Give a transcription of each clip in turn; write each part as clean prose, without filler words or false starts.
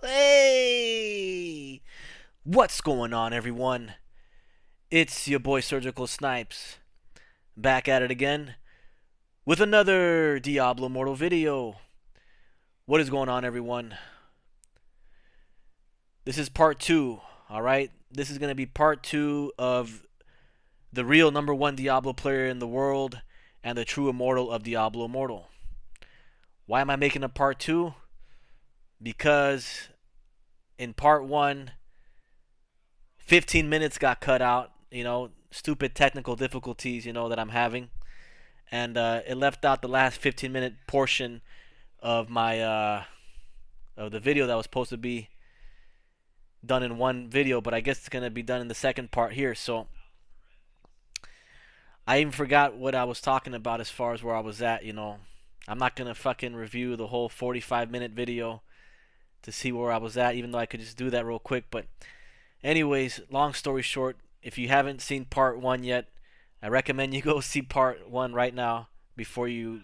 Hey! What's going on, everyone? It's your boy Surgical Snipes, back at it again with another Diablo Immortal video. What is going on, everyone? This is part 2, alright? This is going to be part 2 of the real number 1 Diablo player in the world and the true immortal of Diablo Immortal. Why am I making a part 2? Because in part 1, 15 minutes got cut out, stupid technical difficulties, that I'm having. And it left out the last 15-minute portion of my of the video that was supposed to be done in one video, but I guess it's going to be done in the second part here. So I even forgot what I was talking about as far as where I was at. I'm not going to fucking review the whole 45-minute video to see where I was at, even though I could just do that real quick. But anyways, long story short, if you haven't seen part 1 yet, I recommend you go see part 1 right now before you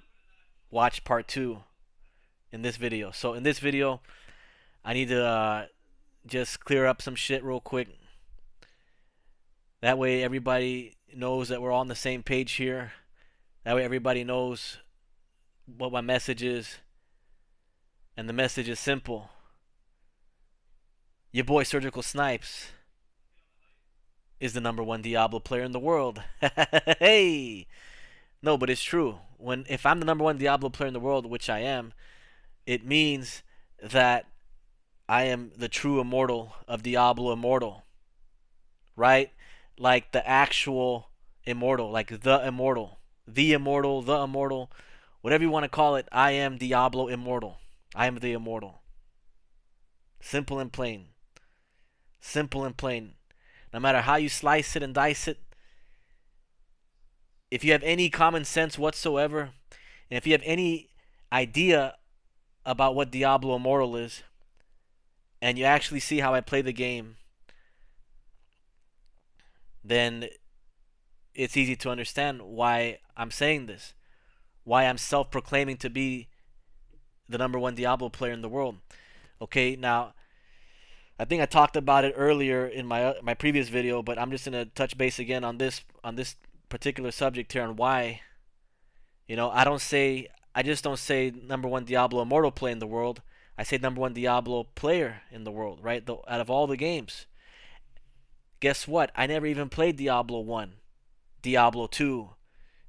watch part 2 in this video. So in this video, I need to just clear up some shit real quick. That way everybody knows that we're all on the same page here. That way everybody knows what my message is. And the message is simple. Your boy Surgical Snipes is the number 1 Diablo player in the world. Hey! No, but it's true. If I'm the number 1 Diablo player in the world, which I am, it means that I am the true immortal of Diablo Immortal. Right? Like the actual immortal, like the immortal. The immortal, the immortal, whatever you want to call it, I am Diablo Immortal. I am the immortal. Simple and plain. Simple and plain. No matter how you slice it and dice it, if you have any common sense whatsoever, and if you have any idea about what Diablo Immortal is, and you actually see how I play the game, then it's easy to understand why I'm saying this. Why I'm self-proclaiming to be the number 1 Diablo player in the world. Okay, now, I think I talked about it earlier in my previous video, but I'm just gonna touch base again on this particular subject here on why. I just don't say number 1 Diablo Immortal player in the world. I say number 1 Diablo player in the world, right? Out of all the games. Guess what? I never even played Diablo 1, Diablo 2,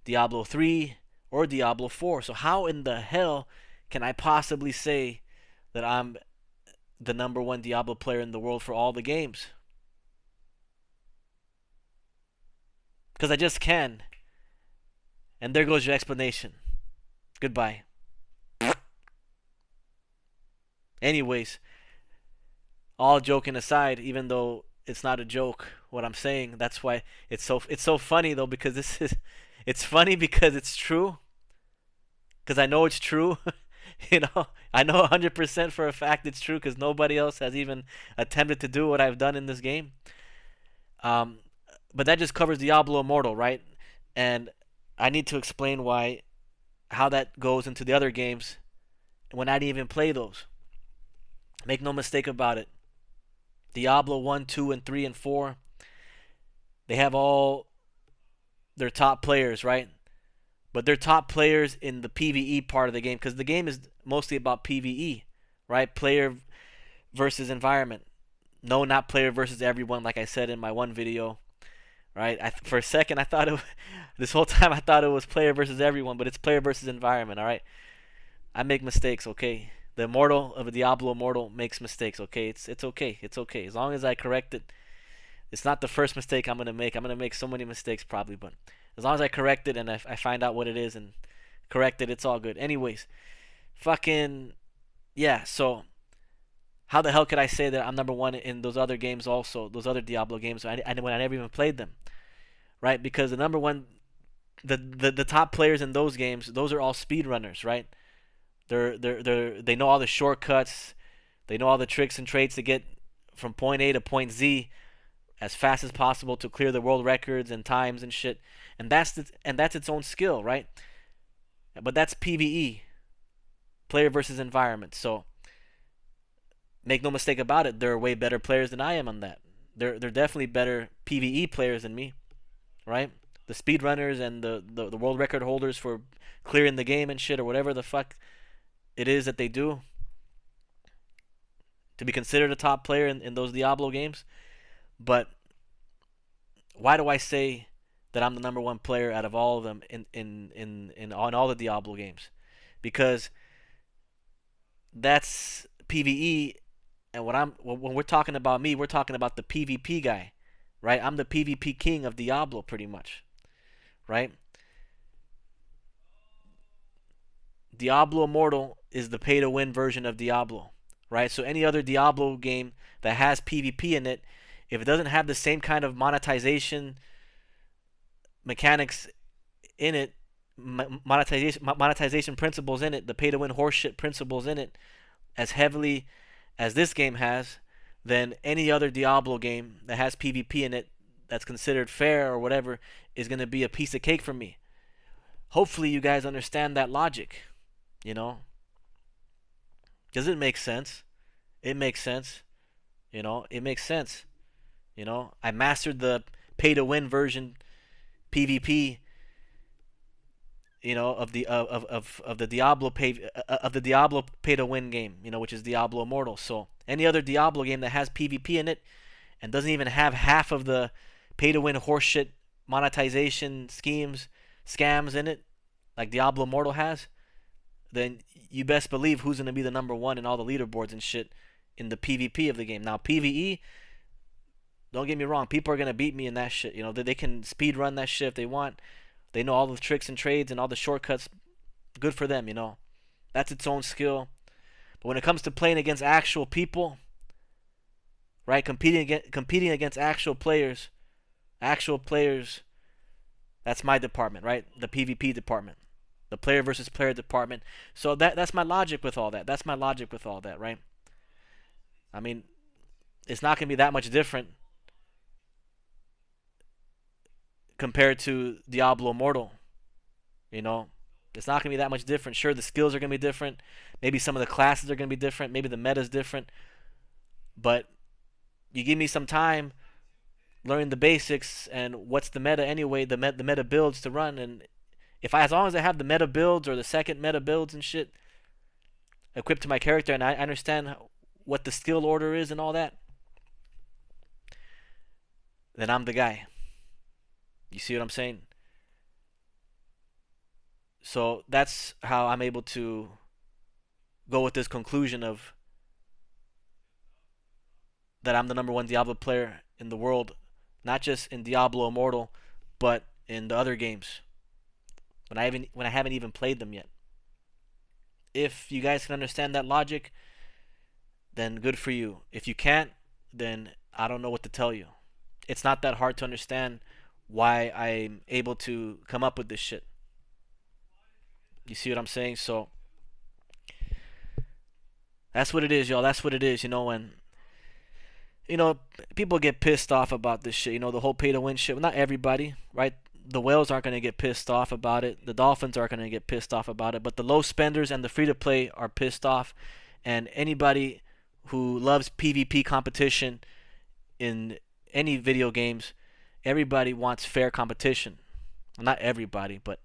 Diablo 3, or Diablo 4. So how in the hell can I possibly say that I'm the number 1 Diablo player in the world for all the games? Because I just can. And there goes your explanation. Goodbye. Anyways, all joking aside, even though it's not a joke what I'm saying, that's why it's so funny though, because it's funny because it's true. Because I know it's true. I know 100% for a fact it's true because nobody else has even attempted to do what I've done in this game. But that just covers Diablo Immortal, right? And I need to explain how that goes into the other games when I didn't even play those. Make no mistake about it. Diablo 1, 2, and 3, and 4, they have all their top players, right? But they're top players in the PvE part of the game because the game is mostly about PvE, right? Player versus environment. No, not player versus everyone, like I said in my one video, right? For a second, I thought this whole time I thought it was player versus everyone, but it's player versus environment, all right? I make mistakes, okay? The immortal of a Diablo immortal makes mistakes, okay? It's okay. It's okay. As long as I correct it. It's not the first mistake I'm going to make. I'm going to make so many mistakes probably, but as long as I correct it and I find out what it is and correct it, it's all good. Anyways, fucking yeah, so how the hell could I say that I'm number 1 in those other games also, those other Diablo games when I never even played them, right? Because the number 1, the top players in those games, those are all speedrunners, right? They know all the shortcuts, they know all the tricks and traits to get from point A to point Z as fast as possible to clear the world records and times and shit. And that's its own skill, right? But that's PvE. player versus environment. So make no mistake about it, there are way better players than I am on that. They're definitely better PvE players than me, right? The speedrunners and the world record holders for clearing the game and shit or whatever the fuck it is that they do to be considered a top player in those Diablo games. But why do I say that I'm the number one player out of all of them in on all the Diablo games? Because that's PvE, and when we're talking about me, we're talking about the PvP guy, right? I'm the PvP king of Diablo, pretty much, right? Diablo Immortal is the pay-to-win version of Diablo, right? So any other Diablo game that has PvP in it, if it doesn't have the same kind of monetization mechanics in it, monetization principles in it, the pay-to-win horseshit principles in it, as heavily as this game has, then any other Diablo game that has PvP in it that's considered fair or whatever is going to be a piece of cake for me. Hopefully you guys understand that logic, you know? Does it make sense? It makes sense. You know, it makes sense. You know, I mastered the pay to win version PvP, you know, of the Diablo pay to win game, you know, which is Diablo Immortal. So any other Diablo game that has PvP in it and doesn't even have half of the pay to win horseshit monetization schemes, scams in it, like Diablo Immortal has, then you best believe who's going to be the number one in all the leaderboards and shit in the PvP of the game. Now PvE, don't get me wrong, people are going to beat me in that shit. You know, they can speed run that shit if they want. They know all the tricks and trades and all the shortcuts. Good for them, you know. That's its own skill. But when it comes to playing against actual people, right, competing against actual players, that's my department, right? The PvP department. The player versus player department. So that's my logic with all that. That's my logic with all that, right? I mean, it's not going to be that much different compared to Diablo Immortal. You know, it's not going to be that much different. Sure, the skills are going to be different. Maybe some of the classes are going to be different. Maybe the meta is different. But you give me some time learning the basics and what's the meta anyway, the meta builds to run, and as long as I have the meta builds or the second meta builds and shit equipped to my character, and I understand what the skill order is and all that, then I'm the guy. You see what I'm saying? So that's how I'm able to go with this conclusion of that I'm the number one Diablo player in the world, not just in Diablo Immortal, but in the other games when I haven't even played them yet. If you guys can understand that logic, then good for you. If you can't, then I don't know what to tell you. It's not that hard to understand why I'm able to come up with this shit. You see what I'm saying? So that's what it is, y'all. That's what it is, you know. And you know, people get pissed off about this shit. You know, the whole pay to win shit. Well, not everybody, right? The whales aren't going to get pissed off about it. The dolphins aren't going to get pissed off about it. But the low spenders and the free to play are pissed off. And anybody who loves PvP competition in any video games, everybody wants fair competition. Well, not everybody, but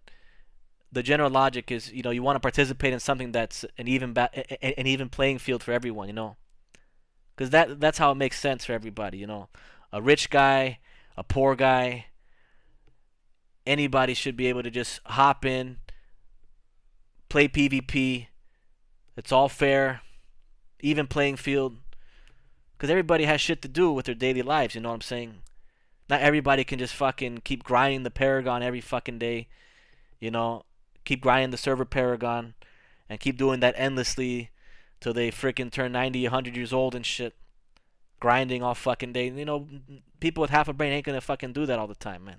the general logic is, you know, you want to participate in something that's an even playing field for everyone, you know. Because that's how it makes sense for everybody, you know. A rich guy, a poor guy, anybody should be able to just hop in, play PvP. It's all fair, even playing field. Because everybody has shit to do with their daily lives, you know what I'm saying? Not everybody can just fucking keep grinding the Paragon every fucking day, you know. Keep grinding the server Paragon and keep doing that endlessly till they freaking turn 90, 100 years old and shit. Grinding all fucking day. You know, people with half a brain ain't gonna fucking do that all the time, man.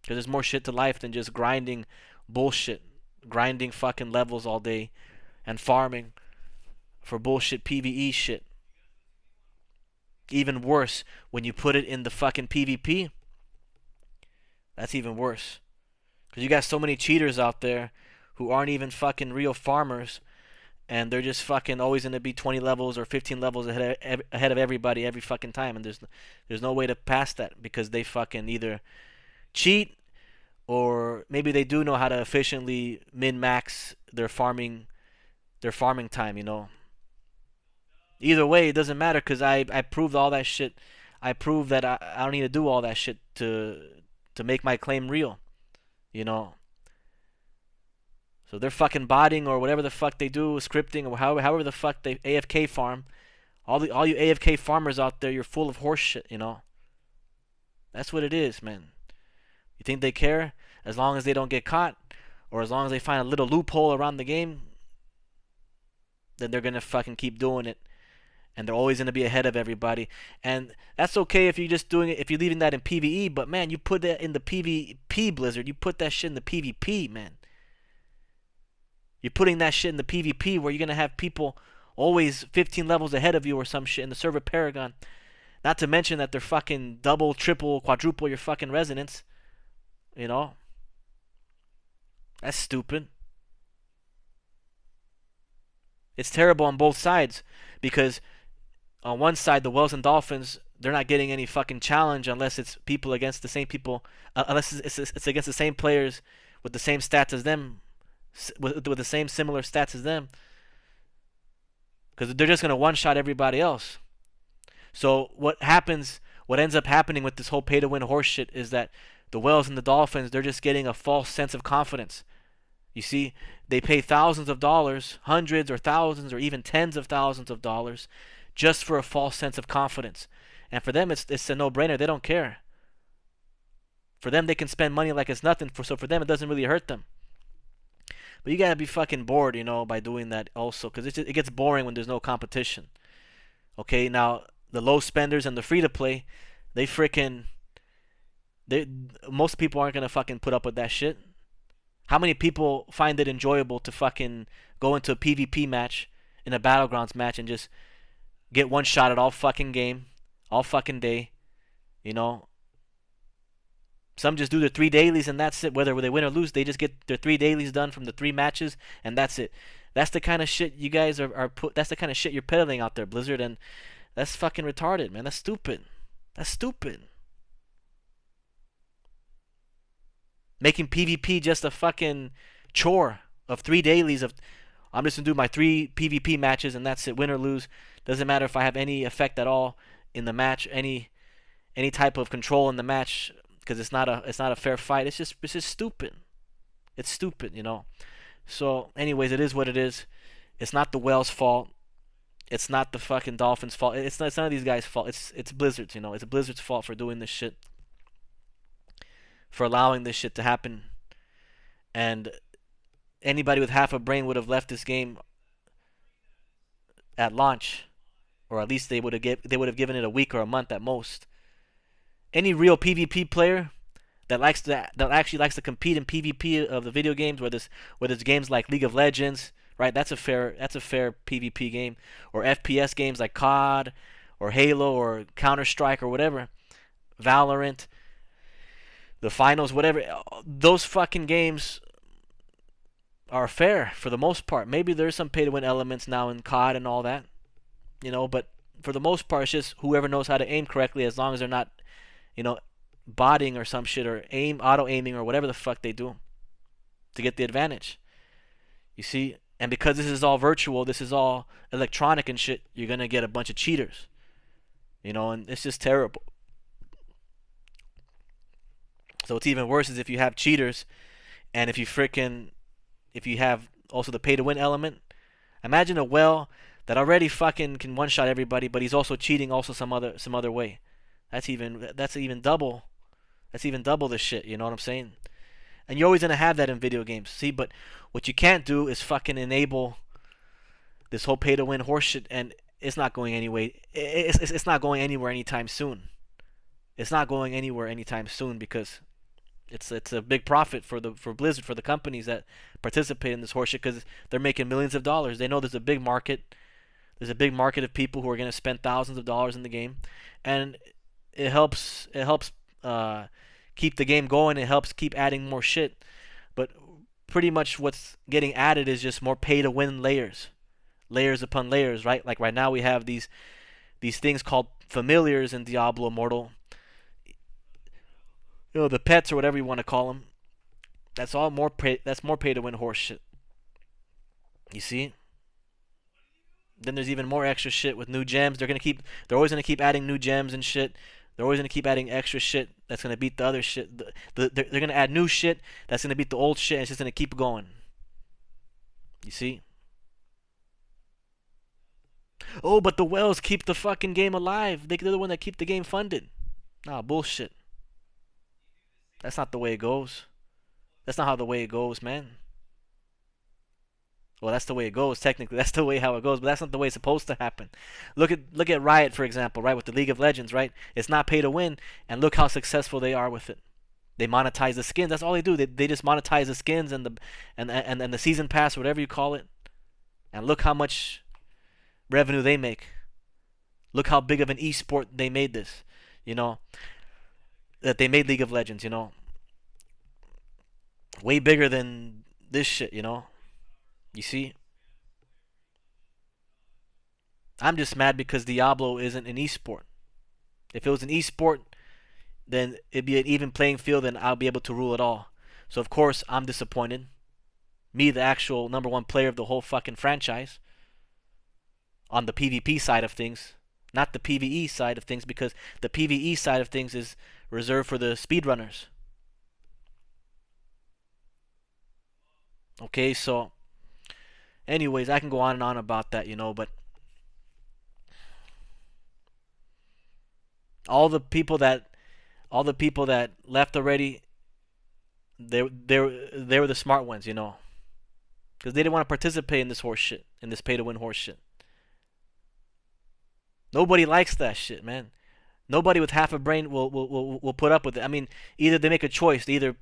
Because there's more shit to life than just grinding bullshit. Grinding fucking levels all day and farming for bullshit PvE shit. Even worse, when you put it in the fucking PvP, that's even worse. Because you got so many cheaters out there who aren't even fucking real farmers, and they're just fucking always gonna be 20 levels or 15 levels ahead of everybody every fucking time, and there's no way to pass that because they fucking either cheat or maybe they do know how to efficiently min max their farming time. Either way, it doesn't matter because I proved all that shit. I proved that I don't need to do all that shit to make my claim real. You know. So they're fucking botting or whatever the fuck they do, scripting or however the fuck they AFK farm. All you AFK farmers out there, you're full of horse shit. That's what it is, man. You think they care? As long as they don't get caught, or as long as they find a little loophole around the game, then they're gonna fucking keep doing it, and they're always gonna be ahead of everybody. And that's okay if you're just doing it, if you're leaving that in PvE. But man, you put that in the PvP, Blizzard. You put that shit in the PvP, man. You're putting that shit in the PvP where you're gonna have people always 15 levels ahead of you or some shit in the server Paragon. Not to mention that they're fucking double, triple, quadruple your fucking resonance. You know? That's stupid. It's terrible on both sides because on one side, the Whales and Dolphins, they're not getting any fucking challenge unless it's people against the same people, unless it's against the same players with the same stats as them, with the same similar stats as them, because they're just gonna one-shot everybody else. So what ends up happening with this whole pay-to-win horseshit is that the Whales and the Dolphins, they're just getting a false sense of confidence. You see, they pay thousands of dollars, hundreds or thousands or even tens of thousands of dollars just for a false sense of confidence. And for them, it's a no-brainer. They don't care. For them, they can spend money like it's nothing. So for them, it doesn't really hurt them. But you gotta be fucking bored, by doing that also, because it gets boring when there's no competition. Okay, now the low spenders and the free-to-play, most people aren't gonna fucking put up with that shit. How many people find it enjoyable to fucking go into a PvP match, in a Battlegrounds match, and just get one shot at all fucking game, all fucking day, Some just do their 3 dailies and that's it. Whether they win or lose, they just get their 3 dailies done from the 3 matches and that's it. That's the kind of shit you guys that's the kind of shit you're peddling out there, Blizzard, and that's fucking retarded, man. That's stupid. That's stupid. Making PvP just a fucking chore of 3 dailies of I'm just gonna do my 3 PvP matches and that's it. Win or lose, doesn't matter if I have any effect at all in the match, any type of control in the match, because it's not a fair fight. It's just stupid. It's stupid, So, anyways, it is what it is. It's not the Whales' fault. It's not the fucking Dolphins' fault. It's none of these guys' fault. It's Blizzard's. It's Blizzard's fault for doing this shit, for allowing this shit to happen. And anybody with half a brain would have left this game at launch, or at least they would have given it a week or a month at most. Any real PvP player that actually likes to compete in PvP of the video games, whether it's games like League of Legends, right? That's a fair PvP game, or FPS games like COD or Halo or Counter-Strike or whatever, Valorant, the finals, whatever. Those fucking games are fair for the most part. Maybe there's some pay to win elements now in COD and all that, but for the most part, it's just whoever knows how to aim correctly, as long as they're not, botting or some shit, or auto aiming or whatever the fuck they do to get the advantage. You see, and because this is all virtual, this is all electronic and shit, you're gonna get a bunch of cheaters, and it's just terrible. So what's even worse is if you have cheaters, and if you have also the pay to win element. Imagine a Whale that already fucking can one shot everybody, but he's also cheating also some other way. That's even double the shit, you know what I'm saying? And you're always gonna have that in video games. See, but what you can't do is fucking enable this whole pay to win horseshit, and it's not going anyway. It's not going anywhere anytime soon. It's not going anywhere anytime soon because it's a big profit for Blizzard, for the companies that participate in this horseshit, because they're making millions of dollars. They know there's a big market. There's a big market of people who are gonna spend thousands of dollars in the game, and it helps keep the game going. It helps keep adding more shit, but pretty much what's getting added is just more pay to win layers. layers upon layers, right? Like right now we have these things called familiars in Diablo Immortal. You know, the pets or whatever you want to call them. That's all more pay. That's more pay to win horse shit. You see? Then there's even more extra shit with new gems. They're gonna keep. They're always gonna keep adding new gems and shit. They're always gonna keep adding extra shit that's gonna beat the other shit. They're gonna add new shit that's gonna beat the old shit. And it's just gonna keep going. You see? Oh, but the whales keep the fucking game alive. They're the one that keep the game funded. Nah, bullshit. That's not the way it goes. That's not how the way it goes, man. Well, that's the way it goes. Technically, that's the way how it goes, but that's not the way it's supposed to happen. Look at Riot, for example, right, with the League of Legends, right? It's not pay to win, and look how successful they are with it. They monetize the skins. That's all they do. They just monetize the skins and the season pass, whatever you call it. And look how much revenue they make. Look how big of an esport they made this. You know, that they made League of Legends, way bigger than this shit, You see? I'm just mad because Diablo isn't an esport. If it was an esport, then it'd be an even playing field and I'll be able to rule it all. So of course I'm disappointed. Me, the actual number one player of the whole fucking franchise, on the PvP side of things, not the PvE side of things, because the PvE side of things is reserved for the speedrunners. Okay, so anyways, I can go on and on about that, but all the people that left already, they were the smart ones, because they didn't want to participate in this horse shit, in this pay to win horse shit. Nobody likes that shit, man. Nobody with half a brain will put up with it. I mean, either they make a choice, they either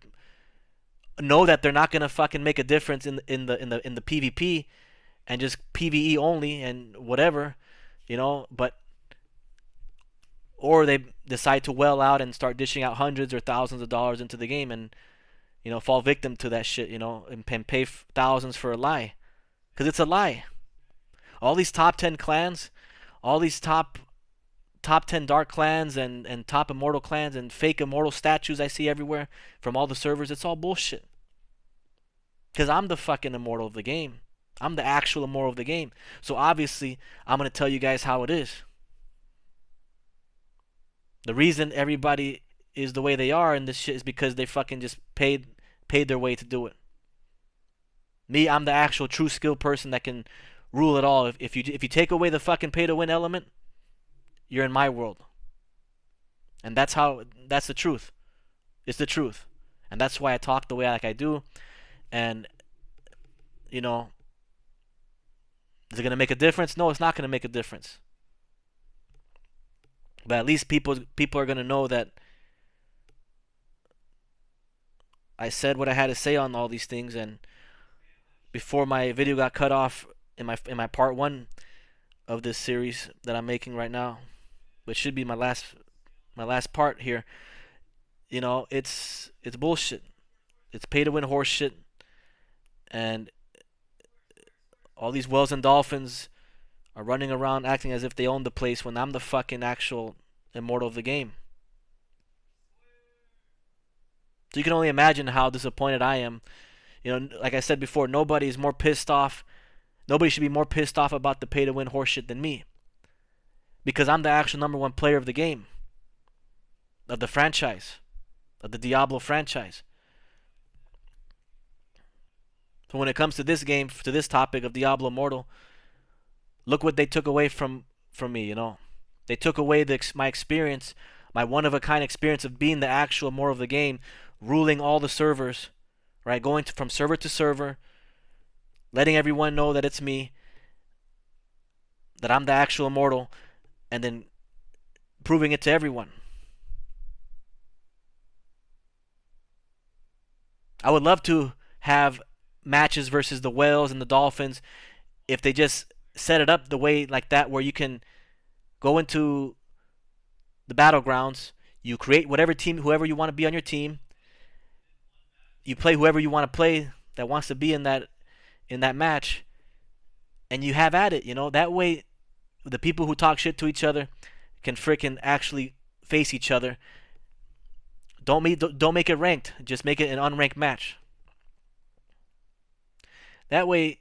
know that they're not gonna fucking make a difference in the PvP and just PvE only and whatever, but or they decide to well out and start dishing out hundreds or thousands of dollars into the game and fall victim to that shit, and pay thousands for a lie, because it's a lie. All these top 10 clans, all these top 10 dark clans and top immortal clans and fake immortal statues I see everywhere from all the servers, it's all bullshit. Because I'm the fucking immortal of the game. I'm the actual immortal of the game. So obviously, I'm going to tell you guys how it is. The reason everybody is the way they are in this shit is because they fucking just paid their way to do it. Me, I'm the actual true skilled person that can rule it all. If you take away the fucking pay to win element, you're in my world. And that's the truth. It's the truth. And that's why I talk the way like I do. And is it going to make a difference? No, it's not going to make a difference. But at least people are going to know that I said what I had to say on all these things. And before my video got cut off in my part 1 of this series that I'm making right now, which should be my last part here, it's bullshit. It's pay to win horse shit. And all these whales and dolphins are running around acting as if they own the place when I'm the fucking actual immortal of the game. So you can only imagine how disappointed I am. Like I said before, nobody is more pissed off. Nobody should be more pissed off about the pay to win horseshit than me. Because I'm the actual number one player of the game. Of the franchise. Of the Diablo franchise. So when it comes to this game, to this topic of Diablo Immortal, look what they took away from me, They took away my experience, my one-of-a-kind experience of being the actual immortal of the game, ruling all the servers, right? Going from server to server, letting everyone know that it's me, that I'm the actual immortal, and then proving it to everyone. I would love to have matches versus the whales and the dolphins if they just set it up the way like that, where you can go into the battlegrounds, you create whatever team, whoever you want to be on your team, you play whoever you want to play that wants to be in that match, and you have at it. That way the people who talk shit to each other can freaking actually face each other. Don't make it ranked. Just make it an unranked match. That way,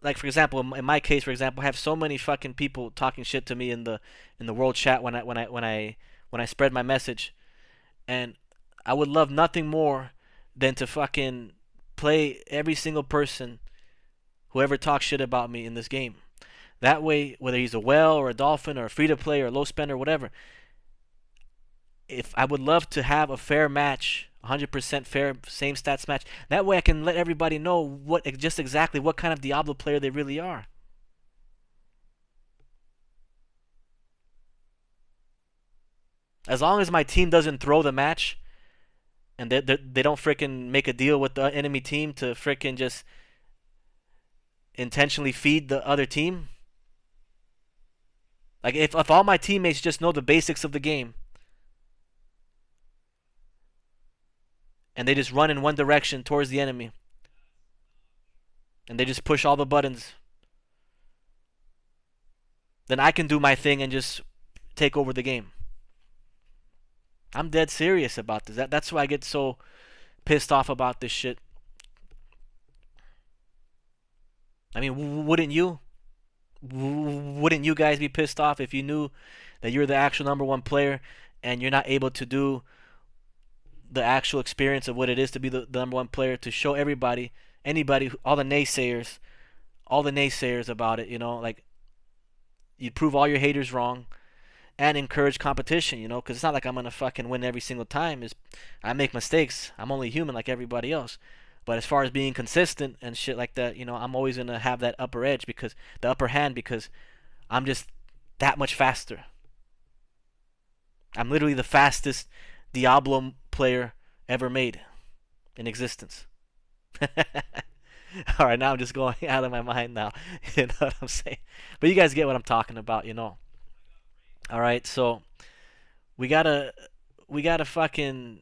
like for example, in my case, for example, I have so many fucking people talking shit to me in the world chat when I spread my message, and I would love nothing more than to fucking play every single person whoever talks shit about me in this game. That way, whether he's a whale or a dolphin or a free to play or a low spender or whatever, if I would love to have a fair match, 100% fair, same stats match. That way I can let everybody know just exactly what kind of Diablo player they really are. As long as my team doesn't throw the match and they don't freaking make a deal with the enemy team to freaking just intentionally feed the other team. Like if all my teammates just know the basics of the game and they just run in one direction towards the enemy and they just push all the buttons, then I can do my thing and just take over the game. I'm dead serious about this. That's why I get so pissed off about this shit. I mean, wouldn't you? Wouldn't you guys be pissed off if you knew that you're the actual number one player and you're not able to do the actual experience of what it is to be the number one player, to show everybody, anybody, all the naysayers about it, like you'd prove all your haters wrong and encourage competition, because it's not like I'm gonna fucking win every single time. I make mistakes. I'm only human like everybody else. But as far as being consistent and shit like that, I'm always gonna have that upper edge, because the upper hand, because I'm just that much faster. I'm literally the fastest Diablo player ever made in existence. All right, now I'm just going out of my mind now. You know what I'm saying? But you guys get what I'm talking about. All right, so we gotta fucking,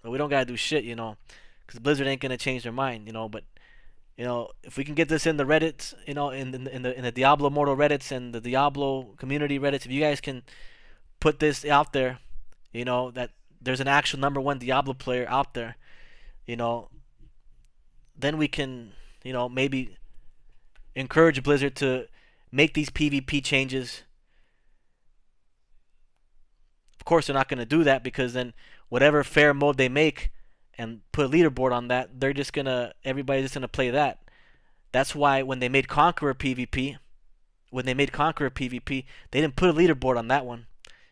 we don't gotta do shit, because Blizzard ain't gonna change their mind, But if we can get this in the Reddits, in the Diablo Immortal Reddits and the Diablo community Reddits, if you guys can put this out there, that there's an actual number one Diablo player out there, then we can, maybe encourage Blizzard to make these PvP changes. Of course, they're not going to do that, because then whatever fair mode they make and put a leaderboard on that, everybody's just going to play that. That's why when they made Conqueror PvP, they didn't put a leaderboard on that one.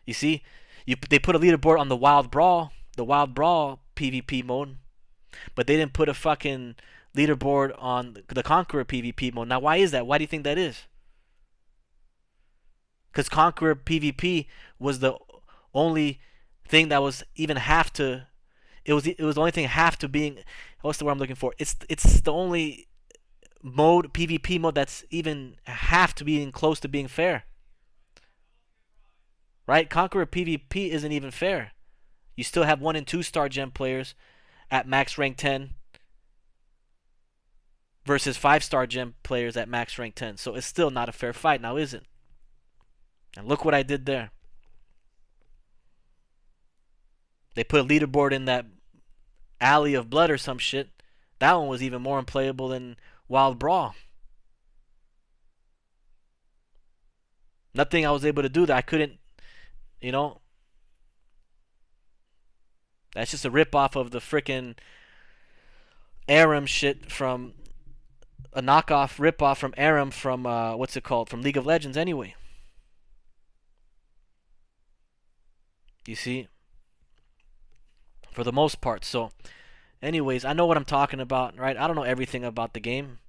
You see, they put a leaderboard on the Wild Brawl PvP mode, but they didn't put a fucking leaderboard on the Conqueror PvP mode. Now, why is that? Why do you think that is? Because Conqueror PvP was the only thing that was even half to. It was the only thing half to being. What's the word I'm looking for? It's the only PvP mode that's even half to being close to being fair. Right? Conqueror PvP isn't even fair. You still have 1 and 2 star gem players at max rank 10 versus 5-star gem players at max rank 10. So it's still not a fair fight now, is it? And look what I did there. They put a leaderboard in that Alley of Blood or some shit. That one was even more unplayable than Wild Brawl. Nothing I was able to do that I couldn't, that's just a ripoff of the frickin' Aram shit from a knockoff ripoff from Aram from what's it called, from League of Legends anyway. You see, for the most part. So anyways, I know what I'm talking about, right? I don't know everything about the game,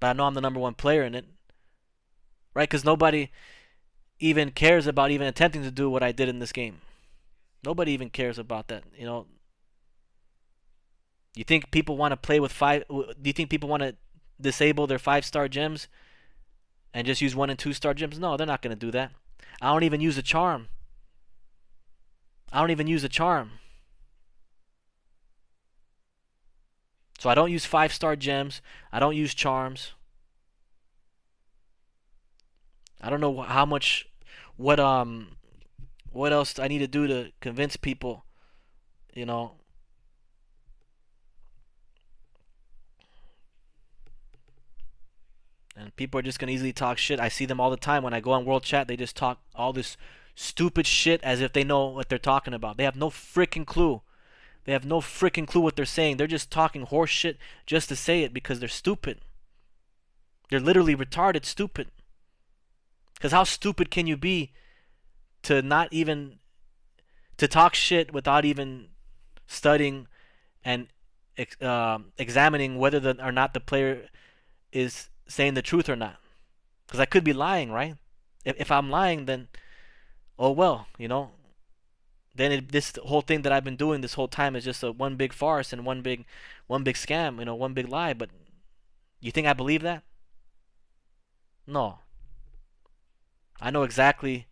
but I know I'm the number one player in it, right? Because nobody even cares about even attempting to do what I did in this game. Nobody even cares about that, You think people want to play with do you think people want to disable their 5-star gems and just use 1 and 2-star gems? No, they're not going to do that. I don't even use a charm. So So I don't use 5-star gems. I don't use charms. I don't know how much, what what else I need to do to convince people, you know. And people are just gonna easily talk shit. I see them all the time when I go on World Chat. They just talk all this stupid shit as if they know what they're talking about. They have no freaking clue. They have no freaking clue what they're saying. They're just talking horse shit just to say it because they're stupid. They're literally retarded stupid. Because how stupid can you be to not even to talk shit without even studying and examining whether or not the player is saying the truth or not? Because I could be lying, right? If I'm lying, then oh well, you know. Then this whole thing that I've been doing this whole time is just a one big farce and one big scam, you know, one big lie. But you think I believe that? No, I know exactly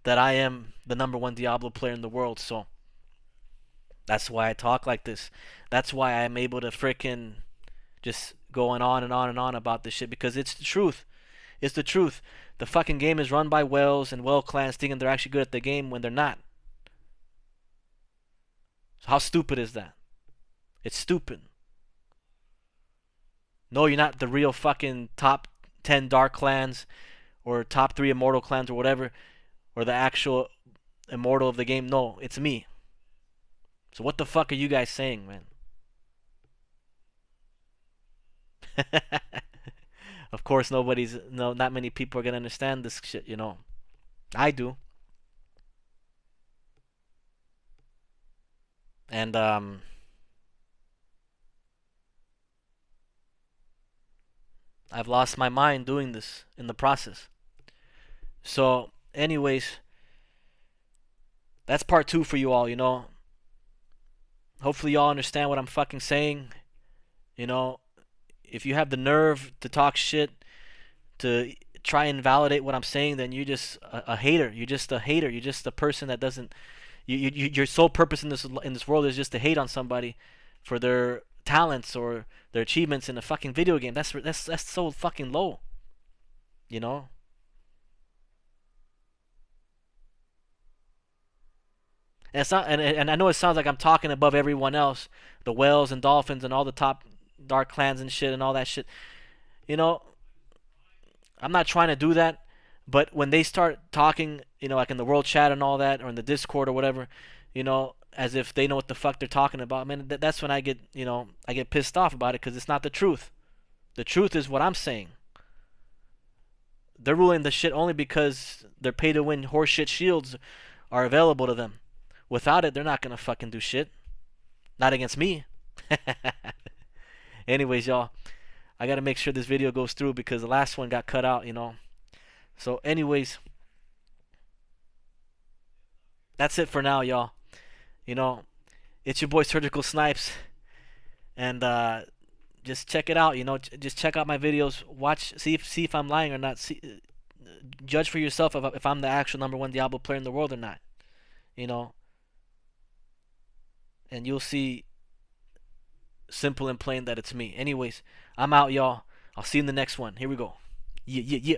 that I am the number one Diablo player in the world. So that's why I talk like this. That's why I'm able to frickin' just going on and on and on about this shit because it's the truth. It's the truth. The fucking game is run by whales and whale clans thinking they're actually good at the game when they're not. So how stupid is that? It's stupid. No, you're not the real fucking top 10 dark clans or top 3 immortal clans or whatever, or the actual immortal of the game. No, it's me. So what the fuck are you guys saying, man? Of course, not many people are gonna understand this shit, you know. I do. And I've lost my mind doing this in the process. So, anyways, that's part 2 for you all, you know. Hopefully y'all understand what I'm fucking saying. You know, if you have the nerve to talk shit, to try and validate what I'm saying, then you're just a hater. You're just a hater. You're just a person that doesn't. Your sole purpose in this world is just to hate on somebody for their talents or their achievements in a fucking video game. That's so fucking low. You know. And it's not. And I know it sounds like I'm talking above everyone else, the whales and dolphins and all the top dark clans and shit and all that shit. You know, I'm not trying to do that, but when they start talking, you know, like in the world chat and all that, or in the Discord or whatever, you know, as if they know what the fuck they're talking about, man, that's when I get, you know, I get pissed off about it because it's not the truth. The truth is what I'm saying. They're ruling the shit only because their pay-to-win horseshit shields are available to them. Without it, they're not gonna fucking do shit. Not against me. Anyways, y'all, I gotta make sure this video goes through because the last one got cut out, you know. So, anyways, that's it for now, y'all. You know, it's your boy Surgical Snipes, and just check it out. You know, just check out my videos. Watch, see if I'm lying or not. Judge for yourself if I'm the actual number one Diablo player in the world or not. You know, and you'll see simple and plain that it's me. Anyways, I'm out, y'all. I'll see you in the next one. Here we go. Yeah, yeah, yeah.